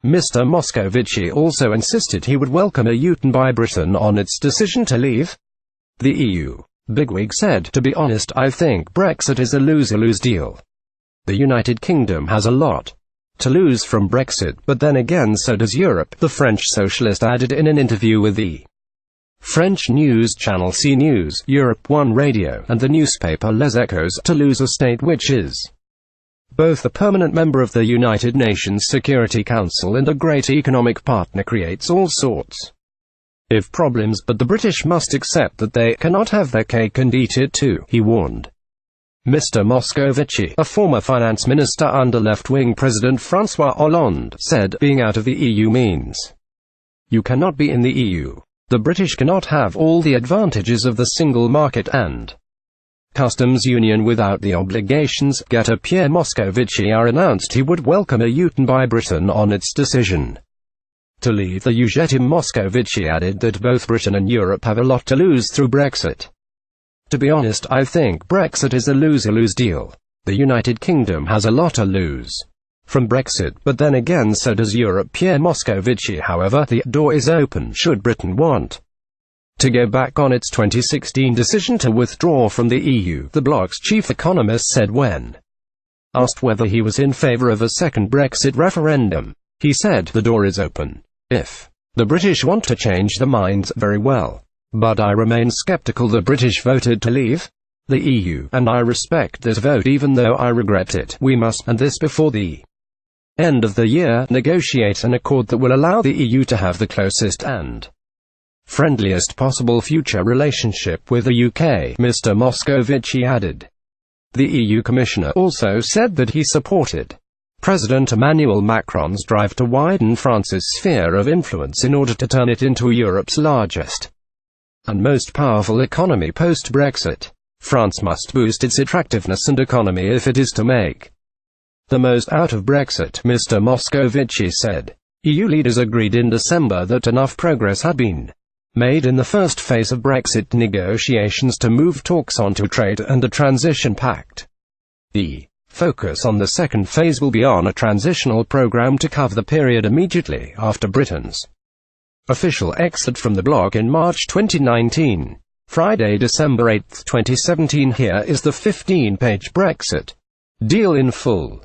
Mr. Moscovici also insisted he would welcome a U-turn by Britain on its decision to leave the EU. Bigwig said, "To be honest, I think Brexit is a lose-lose deal. The United Kingdom has a lot to lose from Brexit, but then again so does Europe," the French Socialist added in an interview with the French news channel CNews, Europe 1 Radio, and the newspaper Les Echos. To lose a state which is both a permanent member of the United Nations Security Council and a great economic partner creates all sorts of problems, but the British must accept that they cannot have their cake and eat it too, he warned. Mr. Moscovici, a former finance minister under left-wing President François Hollande, said, "Being out of the EU means you cannot be in the EU. The British cannot have all the advantages of the single market and customs union without the obligations." Getter Pierre Moscovici announced he would welcome a U-turn by Britain on its decision to leave the EU. Moscovici added that both Britain and Europe have a lot to lose through Brexit. "To be honest, I think Brexit is a lose-lose deal. The United Kingdom has a lot to lose from Brexit, but then again so does Europe." Pierre Moscovici, however, the door is open should Britain want to go back on its 2016 decision to withdraw from the EU, the bloc's chief economist said when asked whether he was in favour of a second Brexit referendum. He said, "The door is open. If the British want to change their minds, very well. But I remain sceptical the British voted to leave the EU, and I respect this vote even though I regret it. We must, and this before the end of the year, negotiate an accord that will allow the EU to have the closest and friendliest possible future relationship with the UK," Mr. Moscovici added. The EU Commissioner also said that he supported President Emmanuel Macron's drive to widen France's sphere of influence in order to turn it into Europe's largest and most powerful economy post-Brexit. France must boost its attractiveness and economy if it is to make the most out of Brexit, Mr. Moscovici said. EU leaders agreed in December that enough progress had been made in the first phase of Brexit negotiations to move talks onto trade and a transition pact. The focus on the second phase will be on a transitional program to cover the period immediately after Britain's official exit from the bloc in March 2019. Friday, December 8, 2017. Here is the 15-page Brexit deal in full.